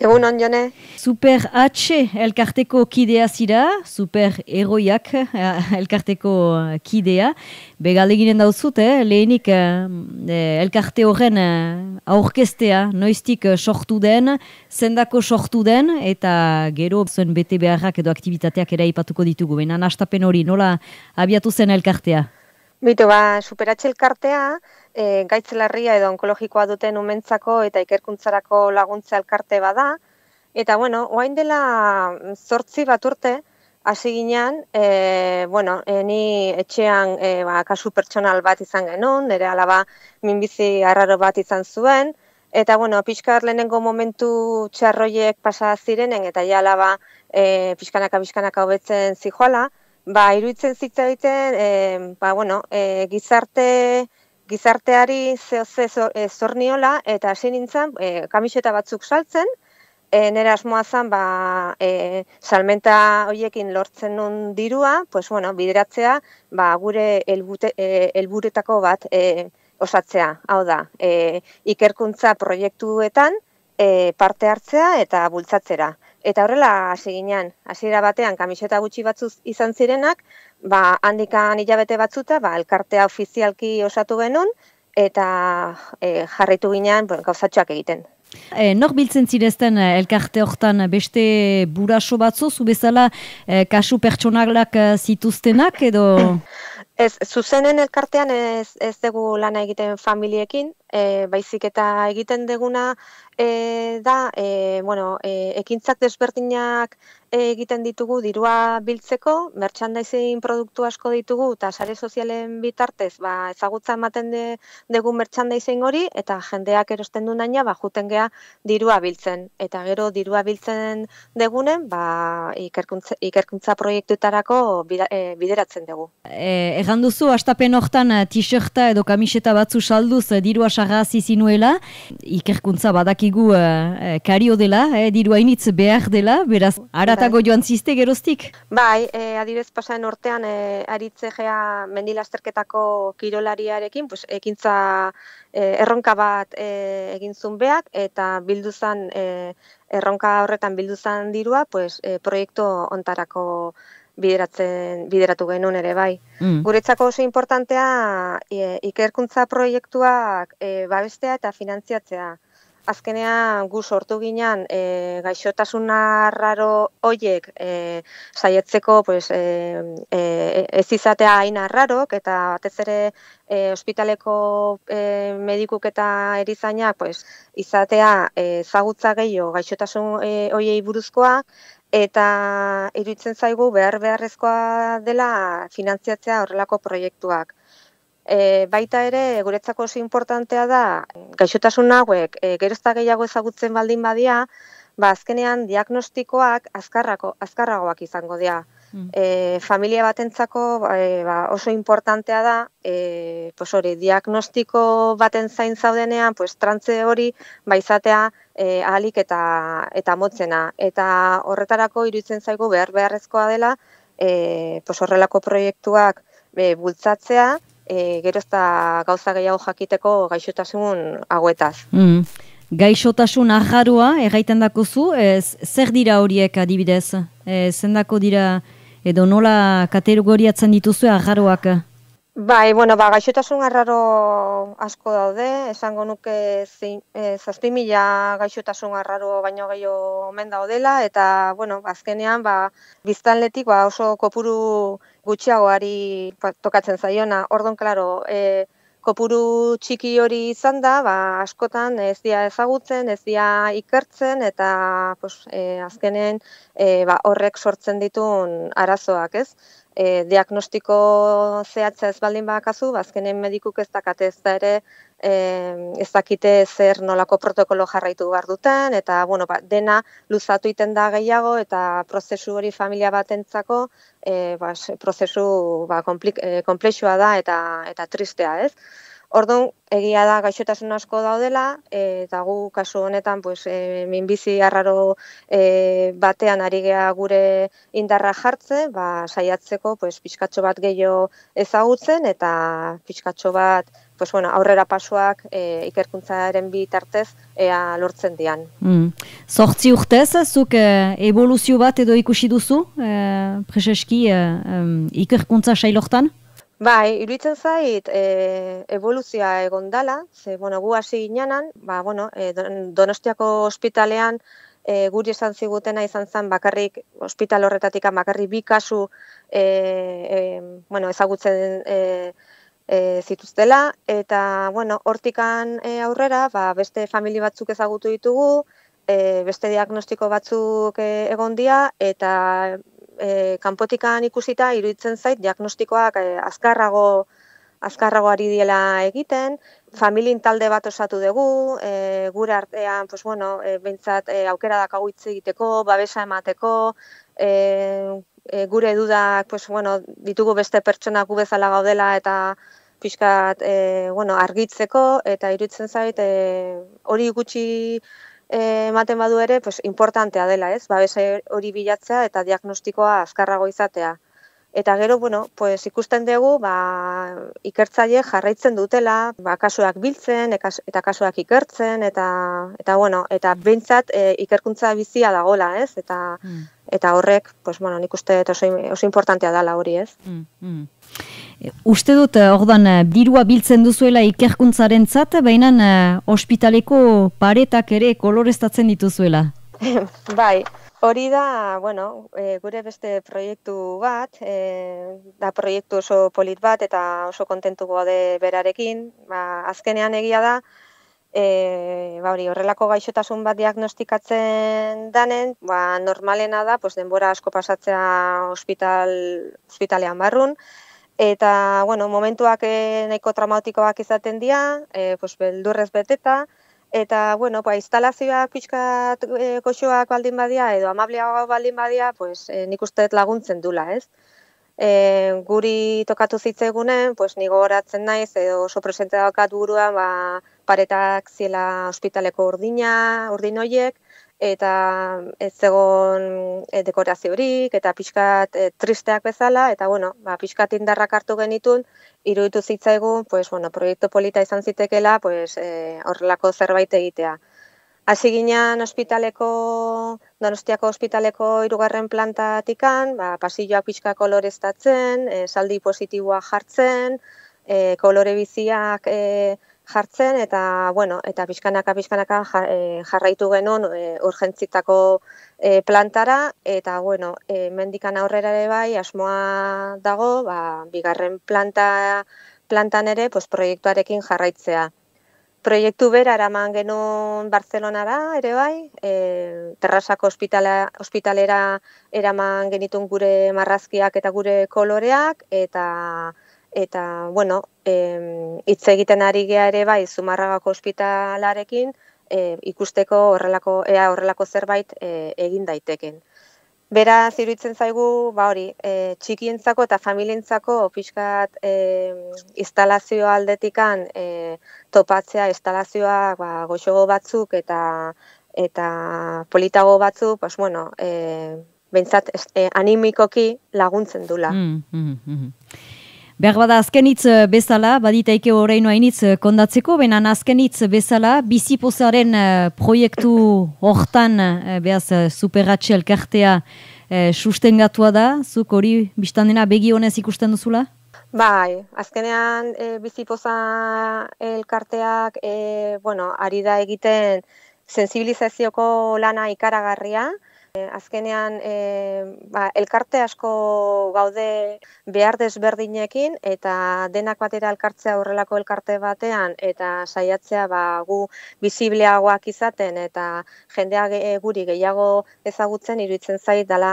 Egunon, Jone. Super H elkarteko kidea zira, super heroiak elkarteko kidea. Begaleginen dauzut, lehenik elkarte horren aurkeztea, noiztik sortu den, zendako sortu den, eta gero zuen bete beharrak edo aktivitateak ere aipatuko ditugu. Baina hastapen hori, nola abiatu zen elkartea? Bitu, Superatxe elkartea, gaitz larria edo onkologikoa duten umentzako eta ikerkuntzarako laguntza elkarte bada. Eta, orain dela 8 bat urte, hasi ginean, ni etxean kasu pertsonal bat izan genuen, nire alaba minbizi arraro bat izan zuen, eta, pixka bat lehenengo momentu txarroiek pasa zirenen, eta ja alaba pixkanaka hobetzen zijoala, iruditzen zitzaiten, gizarteari zor niola, eta hasi nintzen kamiseta batzuk saltzen, nire asmoa zen, salmenta horiekin lortzen nun dirua, bideratzea, gure helburuetako bat osatzea. Hau da, ikerkuntza proiektuetan parte hartzea eta bultzatzera. Eta horrela hasi ginean, hasiera batean kamiseta gutxi batzuk izan zirenak, handikan hilabete batzuta, elkartea ofizialki osatu genuen, eta jarraitu ginean gauzatxoak egiten. Nor biltzen zirezten elkarte hortan beste buraso batzu, zu bezala kasu pertsonalak zituztenak edo? Ez, zuzenen elkartean ez dugu lana egiten familiekin, baizik eta egiten deguna ekintzak desberdinak egiten ditugu dirua biltzeko, merchandising produktu asko ditugu eta sare sozialen bitartez ezagutza ematen dugu merchandising hori eta jendeak erosten du naina juten gea dirua biltzen. Eta gero dirua biltzen degunen ikerkuntza proiektuetarako bideratzen dugu. Egan duzu, hastapen hortan t-shirta edo kamiseta batzu salduz dirua sarrazi zinuela, ikerkuntza badakigu kario dela, dirua initz behar dela, beraz, aratago joan zizte geroztik? Adibidez pasaren urtean aritzegea mendilasterketako kirolariarekin, ekintza erronka bat egin zuen beak, eta bilduzan erronka horretan bilduzan dirua, proiektu ontarako bideratu genuen ere bai. Guretzako oso importantea ikerkuntza proiektuak babestea eta finantziatzea. Azkenean gu sortu ginean gaixotasun arraro horiek saietzeko ez izatea hain arrarok eta batez ere ospitaleko medikuk eta erizainak izatea ezagutza gehiago gaixotasun horiei buruzkoa, eta iruditzen zaigu beharrezkoa dela finantziatzea horrelako proiektuak. Baita ere, guretzako oso importantea da, gaixotasun hauek gerozta gehiago ezagutzen baldin badia, azkenean diagnostikoak azkarragoak izango dira. Familia batentzako oso importantea da, diagnostiko baten zain zaudenean, trantze hori izatea ahalik eta motzena. Eta horretarako iruditzen zaigu beharrezkoa dela, horrelako proiektuak bultzatzea, gerozta gauza gehiago jakiteko gaixotasun hauetaz. Gaixotasun arraroa erraiten dakozu, zer dira horiek adibidez? Zendako dira edo nola kategoriatzen dituzu arraroak? Gaixotasun arraro asko daude, esango nuke 7.000 gaixotasun arraro baino gehiago omen daudela, eta azkenean biztanletik oso kopuru gutxiagoari tokatzen zaiona. Orduan, klaro, kopuru txiki hori izan da, askotan ez dira ezagutzen, ez dira ikertzen, eta azkenen horrek sortzen ditun arazoak, ez? Diagnostiko zehatza ez baldin bakazu, azkenen medikuk ez dakate ez da ere, ez dakite zer nolako protokolo jarraitu behar duten, eta dena luzatu iten da gehiago, eta prozesu hori familia batentzako prozesu konplexua da eta tristea, ez? Orduan, egia da gaixotasun asko daudela, eta gu kasu honetan pues, minbizi arraro batean ari gea gure indarra jartze, saiatzeko pues, pixkatxo bat gehiago ezagutzen eta pixkatxo bat pues, bueno, aurrera pasoak ikerkuntzaren bitartez ea lortzen dian. 8 urtez, zuk evoluzio bat edo ikusi duzu, preseski ikerkuntza sailortan? Bai, iruditzen zait, evoluzioa egon dala, ze, gu hasi ginenan, Donostiako ospitalean guri esan zigutena izan zen bakarrik, ospital horretatik bakarrik 2 kasu ezagutzen zituztela, eta, hortikan aurrera, beste familia batzuk ezagutu ditugu, beste diagnostiko batzuk egon dira, eta kanpotikan ikusita iruditzen zait diagnostikoak azkarrago ari diela egiten, familien talde bat osatu dugu, gure artean, behintzat aukera dakagu hitz egiteko, babesa emateko, gure dudak, ditugu beste pertsonak gu bezala gaudela eta pixkat, argitzeko, eta iruditzen zait hori gutxi ematen badu ere, importantea dela, ez? Babesa hori bilatzea eta diagnostikoa azkarrago izatea. Eta gero, ikusten dugu, ikertzaile jarraitzen dutela, kasuak biltzen eta kasuak ikertzen, eta behintzat ikerkuntza bizia dagoela, ez? Eta horrek, nik uste oso importantea dela hori, ez? Uste dut, ordan, dirua biltzen duzuela ikerkuntzaren zat, baina ospitaleko paretak ere koloreztatzen dituzuela. Bai, hori da, gure beste proiektu bat, da proiektu oso polit bat eta oso kontentu gaude berarekin. Azkenean egia da, horrelako gaixotasun bat diagnostikatzen danen, normalena da, denbora asko pasatzea ospitalean barrun, eta, momentuak nahiko traumatikoak izaten dira, beldurrez beteta, eta, instalazioak pixkat goxoak baldin badia, edo amableagoak baldin badia, nik uste laguntzen dula, ez? Guri tokatu zitzaigunen, ni gogoratzen naiz, edo oso presente daukat buruan, paretak ziela ospitaleko urdin horiek, eta ez zegoen dekoraziorik, eta pixkat tristeak bezala, eta pixkat indarrak hartu genitun, iruditu zitzaigun, proiektu polita izan zitekela, horrelako zerbait egitea. Hasi ginean Donostiako ospitaleko 3. plantatikan, pasilloak pixka koloreztatzen, esaldi positiboa jartzen, kolore biziak jartzen, eta pixkanaka jarraitu genuen urgentzitako plantara, eta mendikan aurrera ere bai, asmoa dago, 2. plantan ere proiektuarekin jarraitzea. Proiektu bera eraman genuen Bartzelonara ere bai, Terrasako ospitalera eraman genitun gure marrazkiak eta gure koloreak, eta hitz egiten ari gea ere bai Zumarragako ospitalarekin ikusteko horrelako zerbait egin daiteken. Beraz, iruditzen zaigu, txikientzako eta familientzako pixkat instalazio aldetikan topatzea, instalazioa goxogo batzuk eta politago batzuk, behintzat animikoki laguntzen dula. Behar bada azken hitz bezala, baditaike oraino hainitz kondatzeko, baina azken hitz bezala, bizipozaren proiektu hortan, superratxe elkartea sustengatua da, zuk hori biztan dena begi honez ikusten duzula? Bai, azkenean bizipoza elkarteak ari da egiten sensibilizazioko lana ikaragarria. Azkenean elkarte asko gaude behar desberdinekin eta denak batera elkartzea horrelako elkarte batean eta saiatzea gu bizibleagoak izaten eta jendeak guri gehiago ezagutzen iruditzen zait dela